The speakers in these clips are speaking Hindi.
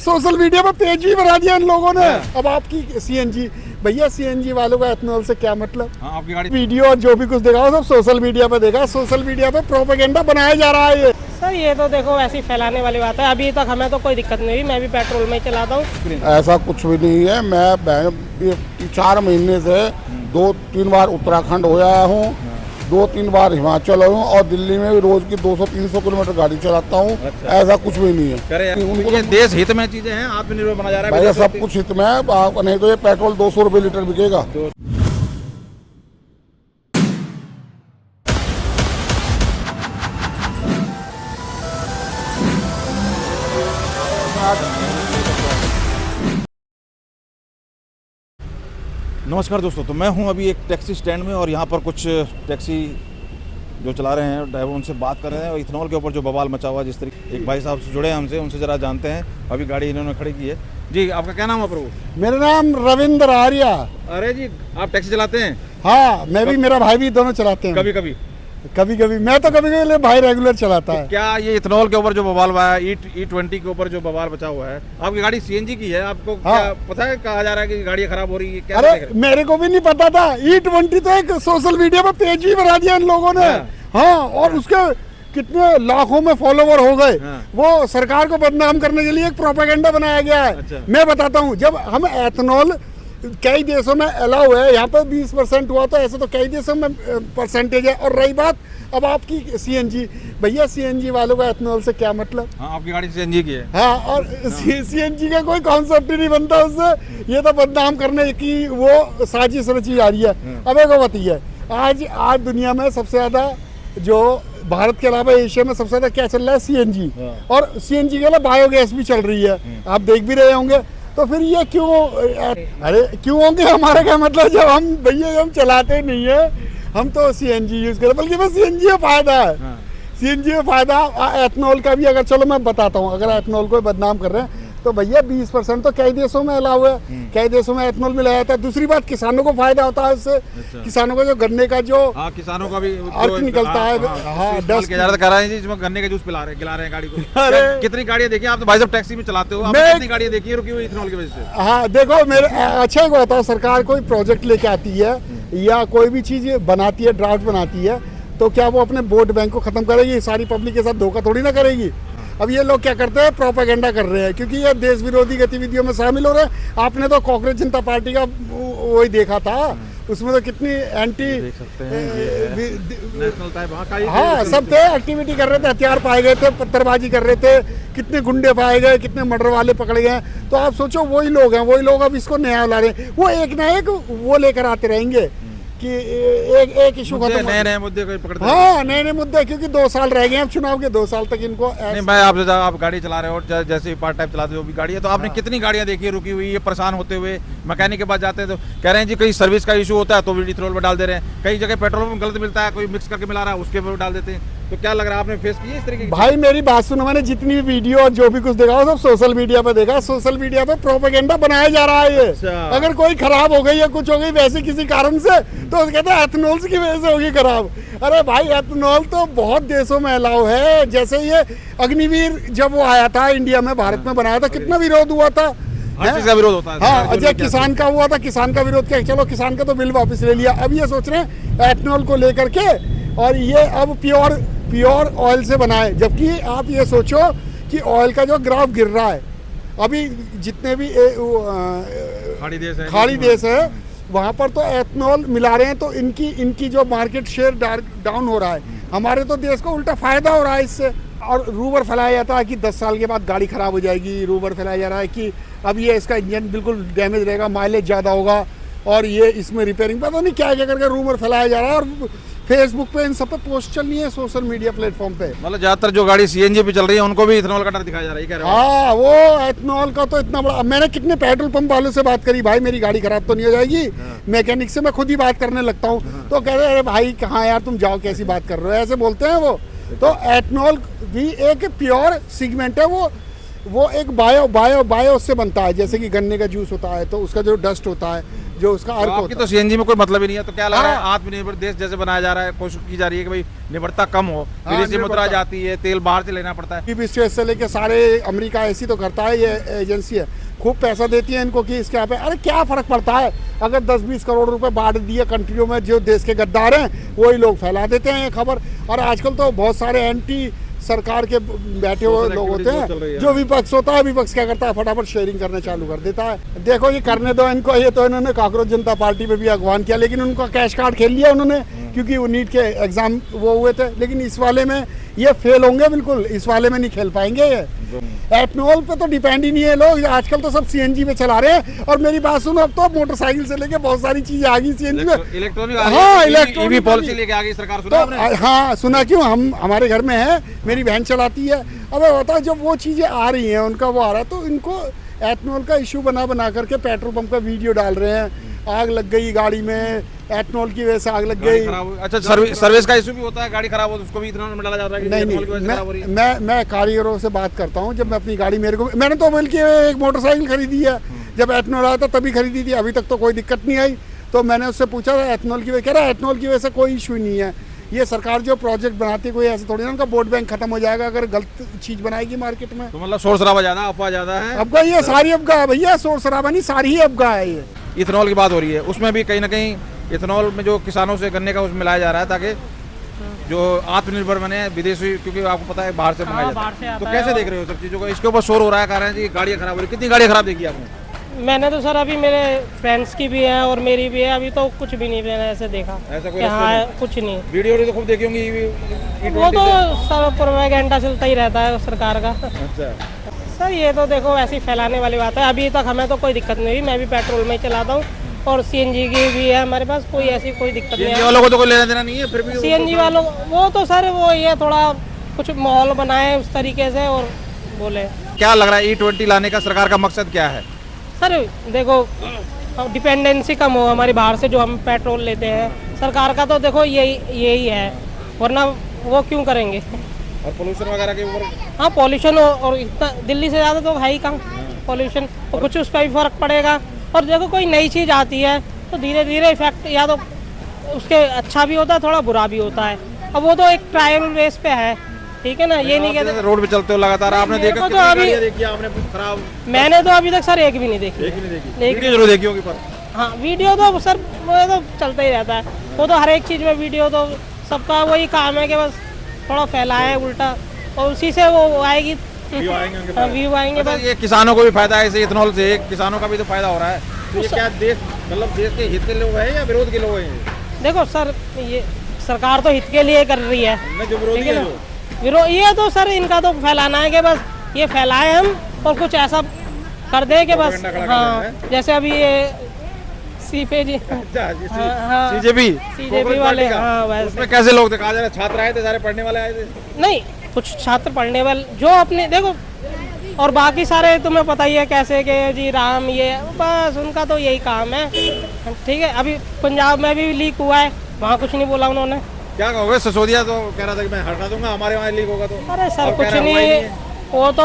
सोशल मीडिया पर पेज भी बना दिया इन लोगों ने। अब आपकी सीएनजी, भैया सीएनजी वालों का एथनॉल से क्या मतलब? आपकी गाड़ी वीडियो और जो भी कुछ देखा सब सोशल मीडिया पे देखा। सोशल मीडिया पे प्रोपेगेंडा बनाया जा रहा है ये। सर ये तो देखो ऐसी फैलाने वाली बात है। अभी तक हमें तो कोई दिक्कत नहीं हुई, मैं भी पेट्रोल में ही चलाता हूँ। ऐसा कुछ भी नहीं है। मैं 4 महीने से 2-3 बार उत्तराखंड हो आया हूँ, 2-3 बार हिमाचल हूँ और दिल्ली में भी रोज की 200-300 किलोमीटर गाड़ी चलाता हूँ। ऐसा कुछ भी नहीं है। उनको ये देश हित में चीजें हैं, आत्मनिर्भर बना जा रहा है भैया सब कुछ हित में है। नहीं तो ये पेट्रोल 200 रुपये लीटर बिकेगा। नमस्कार दोस्तों, तो मैं हूं अभी एक टैक्सी स्टैंड में और यहां पर कुछ टैक्सी जो चला रहे हैं ड्राइवर उनसे बात कर रहे हैं और इथेनॉल के ऊपर जो बवाल मचा हुआ जिस तरीके एक भाई साहब से जुड़े हैं हमसे, उनसे ज़रा जानते हैं। अभी गाड़ी इन्होंने खड़ी की है। जी आपका क्या नाम है प्रभु? मेरा नाम रविंद्र आर्या। अरे जी आप टैक्सी चलाते हैं? हाँ, मैं भी, मेरा भाई भी, दोनों चलाते हैं। कभी कभी मैं तो कभी कभी भाई रेगुलर चलाता है। क्या ये इथेनॉल के ऊपर जो बवाल हुआ है, E20 के ऊपर जो बवाल बचा हुआ है, आपकी गाड़ी सीएनजी की है, आपको क्या पता है? कहा जा रहा है कि गाड़ी खराब हो रही है, क्या? अरे मेरे को भी नहीं पता था। E20 तो एक सोशल मीडिया पर पेज भी बना दिया इन लोगों ने। हाँ, और उसके कितने लाखों में फॉलोवर हो गए। वो सरकार को बदनाम करने के लिए एक प्रोपेगेंडा बनाया गया है। अच्छा। मैं बताता हूँ, जब हम एथनॉल कई देशों में अलाउ है, यहाँ पर 20% हुआ, तो ऐसे तो कई देशों में परसेंटेज है। और रही बात अब आपकी सीएनजी, भैया सीएनजी वालों का एथनॉल से क्या मतलब? आपकी गाड़ी सीएनजी की है। हाँ, और सीएनजी का कोई कॉन्सेप्ट ही नहीं बनता उससे। ये तो बदनाम करने की वो साजिश रची जा रही है। अब एक बात ये है, आज दुनिया में सबसे ज्यादा जो भारत के अलावा एशिया में सबसे ज्यादा क्या चल रहा है? सीएनजी। और सीएनजी के अलावा बायोगैस भी चल रही है, आप देख भी रहे होंगे। तो फिर ये क्यों? अरे क्यों होंगे? हमारा क्या मतलब? जब हम भैया हम चलाते नहीं है, हम तो सीएनजी यूज करते, बल्कि बस सीएनजी में फायदा है। सीएनजी में फायदा, एथनॉल का भी अगर, चलो मैं बताता हूँ, अगर एथनॉल को बदनाम कर रहे हैं तो भैया 20% तो कई देशों में अलाउ है, कई देशों में एथनॉल मिलाया जाता है। दूसरी बात, किसानों को फायदा होता है उससे। किसानों को जो गन्ने का जो किसानों का भी अर्थ निकलता है, डस्ट कह रहा है जी, इसमें गन्ने का जूस खिला रहे हैं गाड़ी को। अरे कितनी गाड़ियां देखी आप? तो भाई साहब टैक्सी में चलाते हो, आपने कितनी गाड़ियां देखी है रुकी हुई इथेनॉल की वजह से? हाँ देखो, मेरे अच्छा एक बताओ, सरकार कोई प्रोजेक्ट लेके आती है या कोई भी चीज बनाती है, ड्राफ्ट बनाती है, तो क्या वो अपने वोट बैंक को खत्म करेगी? सारी पब्लिक के साथ धोखा थोड़ी ना करेगी। अब ये लोग क्या करते हैं? प्रोपेगेंडा कर रहे हैं, क्योंकि ये देश विरोधी गतिविधियों में शामिल हो रहे हैं। आपने तो कांग्रेस जनता पार्टी का वही देखा था, उसमें तो कितनी एंटी हाँ सब थे, एक्टिविटी कर रहे थे, हथियार पाए गए थे, पत्थरबाजी कर रहे थे, कितने गुंडे पाए गए, कितने मर्डर वाले पकड़े गए। तो आप सोचो वही लोग हैं, वही लोग अब इसको नया ला रहे हैं। वो एक ना एक वो लेकर आते रहेंगे कि एक इशू खत्म, नए मुद्दे को पकड़ते। हाँ, नए मुद्दे, क्योंकि 2 साल रह गए हैं अब चुनाव के। 2 साल तक इनको नहीं। मैं आपसे, आप गाड़ी चला रहे हो, जैसे पार्ट टाइम चलाते हो भी गाड़ी है, तो आपने कितनी गाड़ियां देखी है रुकी हुई, ये परेशान होते हुए? मैकेनिक के पास जाते हैं तो कह रहे हैं जी कहीं सर्विस का इशू होता है तो इथेनॉल में डाल दे रहे हैं, कई जगह पेट्रोल में गलत मिलता है, कोई मिक्स करके मिला रहा है उसके ऊपर डाल देते हैं। तो क्या लग रहा है, आपने फेस की इस तरीके की? भाई मेरी बात सुनो, मैंने जितनी भी वीडियो और जो भी कुछ देखा वो सब सोशल मीडिया पे देखा। सोशल मीडिया पे प्रोपेगेंडा बनाया जा रहा है ये। अगर कोई खराब हो गई या कुछ हो गई वैसे किसी कारण से, तो कहते हैं एथनॉल की वजह से होगी खराब। अरे भाई, एथनॉल तो बहुत देशों में अलाउ है। जैसे ये अग्निवीर जब वो आया था इंडिया में, भारत में बनाया था, कितना विरोध हुआ था। हर चीज का विरोध होता है। हाँ, अजय किसान का हुआ था, किसान का विरोध किया, चलो किसान का तो बिल वापस ले लिया। अब ये सोच रहे हैं एथनॉल को लेकर के, और ये अब प्योर ऑयल से बनाए। जबकि आप ये सोचो कि ऑयल का जो ग्राफ गिर रहा है, अभी जितने भी खाड़ी देश है वहाँ पर तो एथनॉल मिला रहे हैं, तो इनकी जो मार्केट शेयर डाउन हो रहा है। हमारे तो देश को उल्टा फायदा हो रहा है इससे। और रूमर फैलाया जाता है कि 10 साल के बाद गाड़ी खराब हो जाएगी। रूमर फैलाया जा रहा है कि अब ये इसका इंजन बिल्कुल डैमेज रहेगा, माइलेज ज़्यादा होगा, और ये इसमें रिपेयरिंग, पता नहीं क्या क्या करके रूमर फैलाया जा रहा है। और फेसबुक पे इन सब पे पोस्ट चल रही है, सोशल मीडिया प्लेटफॉर्म पे। मतलब ज्यादातर जो गाड़ी सीएनजी पे चल रही है उनको भी इथेनॉल का डर दिखाया जा रहा है, कह रहे हो? हाँ, वो एथनॉल का तो इतना बड़ा। मैंने कितने पेट्रोल पंप वालों से बात करी, भाई मेरी गाड़ी खराब तो नहीं हो जाएगी? मैकेनिक से मैं खुद ही बात करने लगता हूँ, तो कह रहे अरे भाई कहाँ यार तुम जाओ, कैसी बात कर रहे हो, ऐसे बोलते हैं वो। तो एथनॉल भी एक प्योर सेगमेंट है। वो एक बायो से बनता है, जैसे कि गन्ने का जूस होता है तो उसका जो डस्ट होता है, जो उसका अर्क आपकी होता तो सीएनजी में कोई मतलब ही नहीं है, तो क्या लग रहा है हाँ। आत्मनिर्भर देश जैसे बनाया जा रहा है, कोशिश की जा रही है कि भाई निर्भरता कम हो, विदेशी मुद्रा निर्भरता। जाती है, तेल बाहर से लेना पड़ता है। है स्टेट से लेके सारे अमेरिका ऐसी तो करता है, ये एजेंसी है, खूब पैसा देती है इनको कि इसके यहाँ पे अरे क्या फ़र्क पड़ता है अगर 10-20 करोड़ रुपए बांट दिए कंट्रियों में, जो देश के गद्दार हैं वही लोग फैला देते हैं ये खबर। और आजकल तो बहुत सारे एंटी सरकार के बैठे हुए Social लोग होते activities जो चल रही हैं, है। जो विपक्ष होता है, विपक्ष क्या करता है फटाफट शेयरिंग करना चालू कर देता है। देखो ये करने दो इनको, ये तो इन्होंने कांग्रेस जनता पार्टी में भी अगवान किया, लेकिन उनका कैश कार्ड खेल लिया उन्होंने, क्योंकि वो नीट के एग्जाम वो हुए थे। लेकिन इस वाले में ये फेल होंगे बिल्कुल, इस वाले में नहीं खेल पाएंगे ये। एथनॉल पे तो डिपेंड ही नहीं है लोग, आजकल तो सब सीएनजी पे चला रहे हैं। और मेरी बात सुनो, अब तो मोटरसाइकिल से लेके बहुत सारी चीजें आ गई सीएनजी में। इलेक्ट्रॉनिक हाँ, इलेक्ट्रॉनिक ईवी पॉलिसी लेके आ गई सरकार, सुना तो आपने? हाँ सुना, क्यों, हम हमारे घर में है, मेरी बहन चलाती है। अब बताओ जब वो चीज़ें आ रही हैं, उनका वो आ रहा है, तो इनको एथनॉल का इशू बना करके पेट्रोल पंप का वीडियो डाल रहे हैं, आग लग गई गाड़ी में, एथनॉल की वजह से आग लग गाड़ी गई। खराब हुई। अच्छा, सर्विस का इशू भी होता है, गाड़ी खराब हो तो उसको भी इथेनॉल में डाला जाता है कि नहीं इथेनॉल की वजह से खराब हो रही है। मैं कारीगरों से बात करता हूँ। जब मैं अपनी गाड़ी, मैंने तो बल्कि एक मोटरसाइकिल खरीदी है, जब एथनॉल आया था तभी खरीदी थी, अभी तक तो कोई दिक्कत नहीं आई। तो मैंने उससे पूछा था एथनॉल की वजह, कह रहा है एथनॉल की वजह से कोई इशू नहीं है, ये सरकार जो प्रोजेक्ट बनाती है कोई ऐसे थोड़ी ना, उनका वोट बैंक खत्म हो जाएगा अगर गलत चीज़ बनाएगी मार्केट में। तो मतलब शोर शराबा ज्यादा, अफवाह ज्यादा है। अफगाह, ये सारी अफगाह है भैया, शोर शराबा नहीं, सारी ही अफगाह है ये। इथेनॉल की बात हो रही है, उसमें भी कहीं ना कहीं इथेनॉल में जो किसानों से गन्ने का उसमें मिलाया जा रहा है ताकि जो आत्मनिर्भर बने विदेशी, क्योंकि आपको पता है बाहर से मंगाया बाहर से जाता है। आता तो है कैसे और- देख रहे हो सब चीज़ों को? इसके ऊपर शोर हो रहा है, कह रहे हैं जी गाड़ियाँ खराब हो रही। कितनी गाड़ियाँ खराब देखी आपने? मैंने तो सर अभी मेरे फ्रेंड्स की भी है और मेरी भी है, अभी तो कुछ भी नहीं मैंने ऐसे देखा ऐसा कोई कि हाँ रेस्टोरेंट कुछ नहीं। वीडियो तो खूब देखी होंगी वो तो सब प्रोपेगेंडा चलता ही रहता है सरकार का। अच्छा, सर ये तो देखो ऐसी फैलाने वाली बात है, अभी तक हमें तो कोई दिक्कत नहीं हुई, मैं भी पेट्रोल में ही चलाता हूँ और सीएनजी की भी है हमारे पास, कोई ऐसी कोई दिक्कत नहीं सीएनजी है। वालों को तो कोई लेना देना नहीं है, फिर भी वो सीएनजी तो- वालों वो तो सर वो ये थोड़ा कुछ माहौल बनाए उस तरीके से और बोले। क्या लग रहा है E20 लाने का सरकार का मकसद क्या है? सर देखो डिपेंडेंसी कम हो हमारी बाहर से, जो हम पेट्रोल लेते हैं, सरकार का तो देखो यही है, वरना वो क्यों करेंगे। और पोल्यूशन वगैरह के ऊपर हाँ पॉल्यूशन और इतना दिल्ली से ज़्यादा तो है ही कहाँ पॉल्यूशन, तो कुछ उस पर भी फर्क पड़ेगा। और देखो कोई नई चीज़ आती है तो धीरे धीरे इफेक्ट या तो उसके अच्छा भी होता है, थोड़ा बुरा भी होता है। अब वो तो एक ट्रायल बेस पे है, ठीक है ना, ये नहीं कहते। रोड पे चलते हो लगातार, आपने मेरे देखा को तो कितनी अभी- गाड़ियाँ देखी आपने खराब? मैंने तो अभी तक सर एक भी नहीं देखी। एक ही नहीं देखी, एक- वीडियो जरूर देखी होगी पर। हाँ वीडियो तो सर वो तो चलता ही रहता है, वो तो हर एक चीज़ में वीडियो तो सबका वही काम है कि बस थोड़ा फैलाए उल्टा, और उसी से वो आएगी व्यू आएंगे उनके हाँ, पास। व्यू आएंगे अच्छा, बस। ये किसानों को भी फायदा है इसे इथेनॉल से, किसानों का भी तो फायदा हो रहा है। तो ये क्या देश, मतलब देश के हित के लोग हैं या विरोध के लोग हैं? देखो सर ये सरकार तो हित के लिए कर रही है, नहीं, जो विरोधी ठीक है है ना। जो। विरोध ये तो सर इनका तो फैलाना है कि बस ये फैलाए हम और कुछ ऐसा कर दे कि बस प्रोपेगेंडा खड़ा कर हाँ, देना जैसे अभी ये सीपे जी हाँ, सीजेपी CJP वाले, हाँ, वैसे। उसमें कैसे लोग थे? कहा जा रहा है छात्र आए थे, सारे पढ़ने वाले आए थे। नहीं कुछ छात्र पढ़ने वाले जो अपने देखो, और बाकी सारे तुम्हें पता ही है कैसे के जी राम ये बस उनका तो यही काम है, ठीक है। अभी पंजाब में भी लीक हुआ है, वहाँ कुछ नहीं बोला उन्होंने। क्या कहोगे? सिसोदिया तो कह रहा था कि मैं हटा दूंगा, हमारे वहाँ लीक होगा तो। अरे सर अब कह कुछ रहा है, हुआ ही नहीं, है। वो तो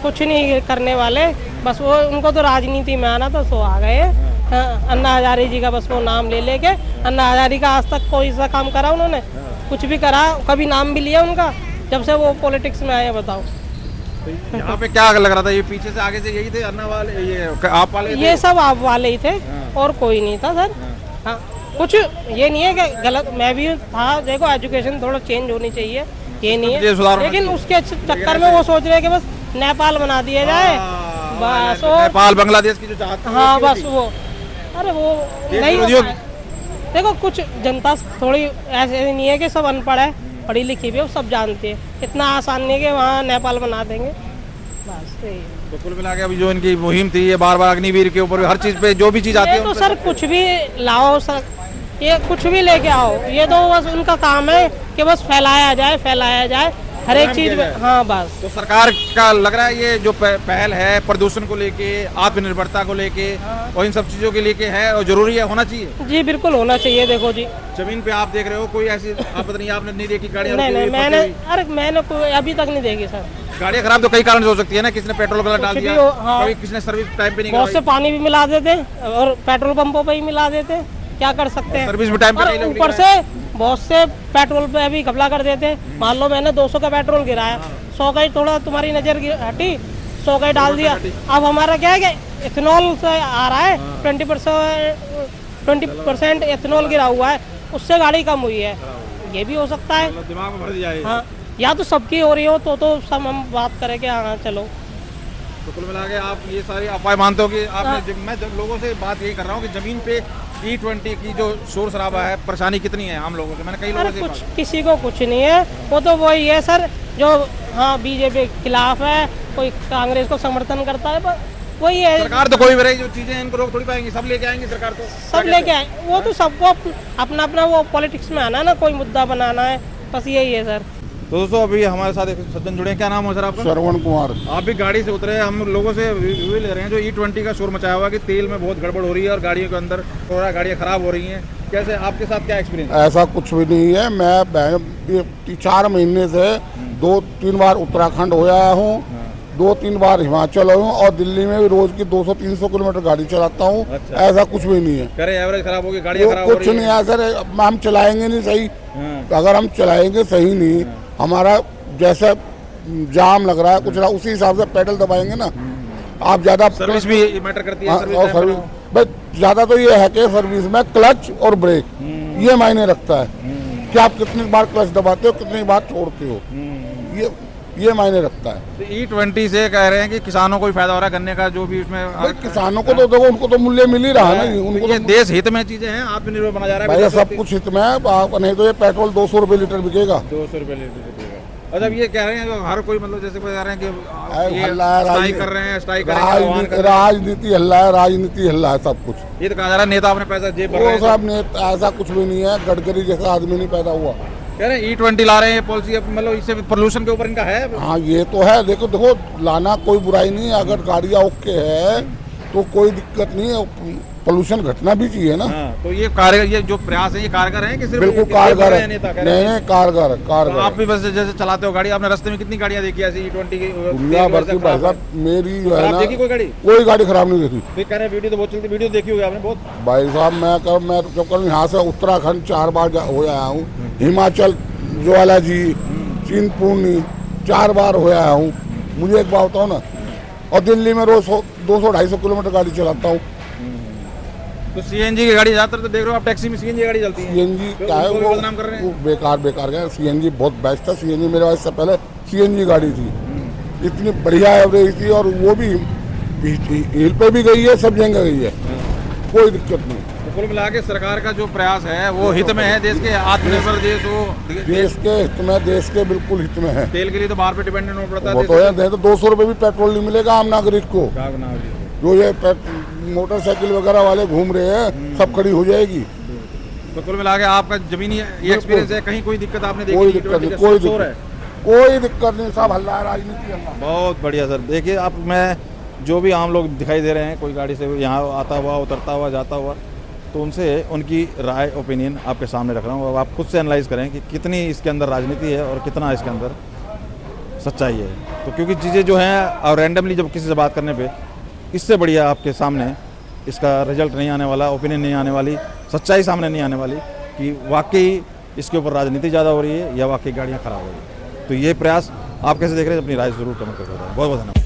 कुछ नहीं करने वाले, बस वो उनको तो राजनीति में आना था, सो आ गए। हाँ, अन्ना हजारे जी का बस वो नाम ले लेके, अन्ना हजारे का आज तक कोई सा काम करा उन्होंने? कुछ भी करा? कभी नाम भी लिया उनका जब से वो पॉलिटिक्स में आए? बताओ। तो यहाँ पे क्या लग रहा था? ये पीछे से आगे से यही थे अन्ना वाले, ये आप वाले ये थे? सब आप वाले ही थे हाँ। और कोई नहीं था सर। हाँ कुछ ये नहीं है कि गलत, मैं भी था। देखो एजुकेशन थोड़ा चेंज होनी चाहिए, ये नहीं ये सुधार है, होना लेकिन चाहिए। उसके चक्कर में वो सोच रहे हैं कि बस नेपाल बना दिया जाए, हाँ, बस। और नेपाल बांग्लादेश की जो चाहत थी, हाँ वो बस थी। वो, अरे वो ये नहीं विरोधियों होता है। देखो कुछ जनता थोड़ी ऐसे नहीं है कि सब अनपढ़ है, पढ़ी लिखी भी है, वो सब जानती है। इतना आसान नहीं है कि वहाँ नेपाल बना देंगे, बस यही है। तो कुल मिला के अभी जो इनकी मुहिम थी, ये बार बार अग्निवीर के ऊपर हर चीज पे जो भी चीज आती ये है तो उन पे- सर कुछ भी लाओ सर, ये कुछ भी लेके आओ, ये तो बस उनका काम है कि बस फैलाया जाए फैलाया जाए। हर एक प्रोग्राम चीज किया में। जाए। हाँ बस तो सरकार का लग रहा है ये जो पहल है प्रदूषण को लेके, आत्मनिर्भरता को लेके और इन सब चीजों के लेके है और जरूरी है, होना चाहिए। जी बिल्कुल होना चाहिए। देखो जी, जमीन पे आप देख रहे हो कोई ऐसी आपत नहीं, आपने नहीं देखी गाड़ियां नहीं रुकी नहीं हुई, फंसी मैंने हुई? अरे मैंने कोई अभी तक नहीं देखी सर। गाड़ियां खराब तो कई कारण से हो सकती है ना, किसी ने पेट्रोल गलत डाल कुछ भी दिया, हो, हाँ। कभी किसी ने सर्विस टाइम पे नहीं बहुत से करवाई, पानी भी मिला देते और पेट्रोल पंपों पे ही मिला देते, क्या कर सकते हैं। सर्विस भी टाइम पे और नहीं लोग ऊपर से बहुत से पेट्रोल पे भी घपला कर देते हैं। मान लो मैंने 200 का पेट्रोल गिराया, 100 का ही थोड़ा तुम्हारी नजर हटी, 100 का ही डाल दिया। अब हमारा क्या है कि इथेनॉल से आ रहा है, 20% इथेनॉल गिरा हुआ है, उससे गाड़ी कम हुई है। ये भी हो सकता है। मतलब दिमाग में भर दिया है। हाँ, या तो सबकी हो रही हो तो सब हम बात करें कि हाँ चलो। तो कुल मिला के आप ये सारी अफवाह मानते हो कि आपने मैं जब लोगों से बात यही कर रहा हूँ कि जमीन पे E20 की जो शोर शराबा है, परेशानी कितनी है आम लोगों से, मैंने कई लोगों अरे से कुछ किसी को कुछ नहीं है, वो तो वही है सर जो हाँ बीजेपी के खिलाफ है, कोई कांग्रेस को समर्थन करता है, बस वही है। सरकार तो कोई भी रही जो चीजें इनको रोक थोड़ी पाएंगी, सब लेके आएंगी सरकार तो सब लेके आए, वो तो सबको अपना अपना वो पॉलिटिक्स में आना है ना, कोई मुद्दा बनाना है, बस यही है सर। तो दोस्तों अभी हमारे साथ एक सज्जन जुड़े हैं, क्या नाम है सर आपका? श्रवण कुमार। आप भी गाड़ी से उतरे, हम लोगों से रिव्यू ले रहे हैं जो E20 का शोर मचाया हुआ कि तेल में बहुत गड़बड़ हो रही है और गाड़ियों के अंदर थोड़ा गाड़ियाँ खराब हो रही हैं, कैसे आपके साथ क्या एक्सपीरियंस? ऐसा कुछ भी नहीं है। मैं 4 महीने से 2-3 बार उत्तराखंड हो आया हूँ, 2-3 बार हिमाचल हूँ और दिल्ली में भी रोज की 200-300 किलोमीटर गाड़ी चलाता हूँ। अच्छा। ऐसा कुछ भी नहीं है। कह रहे एवरेज खराब होगी, गाड़ियाँ वो खराब हो कुछ रही नहीं हैं। है सर, हम चलाएंगे नहीं सही। हाँ। अगर हम चलाएंगे सही नहीं, हमारा जैसा जाम लग रहा है कुछ उसी हिसाब से पेडल दबाएंगे ना। आप ज्यादा सर्विस भी मैटर करती है, हाँ, सर्विस और टाइम पे सर्विस हो। बस ज्यादा तो ये है कि सर्विस में क्लच और ब्रेक ये मायने रखता है कि आप कितनी बार क्लच दबाते हो, कितनी बार छोड़ते हो, ये मायने रखता है। तो E20 से कह रहे हैं कि किसानों को भी फायदा हो रहा है, गन्ने का जो भी उसमें भाई किसानों को तो देखो, उनको तो मूल्य मिल ही रहा है ना, उनको ये तो देश हित में चीजें हैं, आत्मनिर्भर बना जा रहा है। भाई सब कुछ हित में है। नहीं तो ये पेट्रोल 200 रुपये लीटर बिकेगा। 200 रुपये लीटर देगा। और जब ये कह रहे हैं हर कोई मतलब जैसे कोई कह रहे हैं कि ये हल्ला है, स्ट्राइक कर रहे हैं, स्ट्राइक करेंगे, आह्वान कर रहे हैं। राजनीति हल्ला है, राजनीति हल्ला है, सब कुछ। ये तो कहा जा रहा है नेता अपने पैसा जेब भर वो रहे हैं। सब ने ऐसा कुछ भी नहीं है। गडकरी जैसा आदमी नहीं पैदा हुआ। कह रहे हैं E20 ला रहे हैं पॉलिसी, मतलब इससे पोल्यूशन के ऊपर इनका है। हाँ ये तो है। देखो लाना कोई बुराई नहीं है, अगर गाड़ियाँ ओके है तो कोई दिक्कत नहीं है। पोल्यूशन घटना भी चाहिए ना। हाँ, तो ये कारगर, ये जो प्रयास है ये कारगर है कि सिर्फ बिल्कुल ये कारगर रहे है। हैं नेता कह रहे हैं? नहीं कारगर तो कारगर। आप भी बस जैसे चलाते हो गाड़ी, आपने रास्ते में कितनी गाड़ियाँ देखी ऐसी E20 की? दुनिया भर की भाई साहब, मेरी जो है खराब ना देखी कोई गाड़ी? कोई गाड़ी खराब नहीं देखी फिर कह रहे हैं वीडियो तो बहुत चलती, वीडियो देखी होगी आपने बहुत। भाई साहब। मैं जब कल यहाँ से उत्तराखंड 4 बार हो आया हूँ, हिमाचल ज्वालाजी, चिंतपूर्णी 4 बार हो आया हूँ। मुझे एक बात बताओ ना, और दिल्ली में रोज 200-250 किलोमीटर गाड़ी चलाता हूँ। तो CNG की गाड़ी ज्यादातर तो देख रहे हो आप, टैक्सी में CNG गाड़ी चलती है। सीएनजी तो क्या है उनको भी वो बदनाम कर रहे हैं। वो बेकार गया। सीएनजी बहुत बेस्ट था। सीएनजी मेरे पास से पहले सीएनजी गाड़ी थी, इतनी बढ़िया एवरेज थी, और वो भी हिल पे भी गई है, सब जगह गई है, कोई दिक्कत नहीं। तो कुल मिला के सरकार का जो प्रयास है वो हित में है, देश के आत्मनिर्भर देश हो, देश के हित में, देश के बिल्कुल हित में है। तेल के लिए तो बाहर पे डिपेंडेंट होना पड़ता है। वो तो है, नहीं तो 200 रुपये भी पेट्रोल नहीं मिलेगा आम नागरिक को। जो ये मोटरसाइकिल वगैरह वाले घूम रहे हैं, सब खड़ी हो जाएगी। तो कुल मिला के आपका जमीनी ये एक्सपीरियंस है, कहीं कोई दिक्कत आपने देखी? कोई दिक्कत नहीं, कोई दिक्कत नहीं। सब हल्ला है, राजनीति हल्ला। बहुत बढ़िया सर। देखिए आप, मैं जो भी आम लोग दिखाई दे रहे हैं, कोई गाड़ी से यहाँ आता हुआ, उतरता हुआ, जाता हुआ, तो उनसे उनकी राय, ओपिनियन आपके सामने रख रहा हूँ। अब आप खुद से एनालाइज करें कि कितनी इसके अंदर राजनीति है और कितना इसके अंदर सच्चाई है। तो क्योंकि चीज़ें जो हैं, और रैंडमली जब किसी से बात करने पे, इससे बढ़िया आपके सामने इसका रिजल्ट नहीं आने वाला, ओपिनियन नहीं आने वाली, सच्चाई सामने नहीं आने वाली कि वाकई इसके ऊपर राजनीति ज़्यादा हो रही है या वाकई गाड़ियाँ ख़राब हो रही है। तो ये प्रयास आप कैसे देख रहे हैं, अपनी राय ज़रूर कमेंट कर सकते हैं। बहुत बहुत धन्यवाद।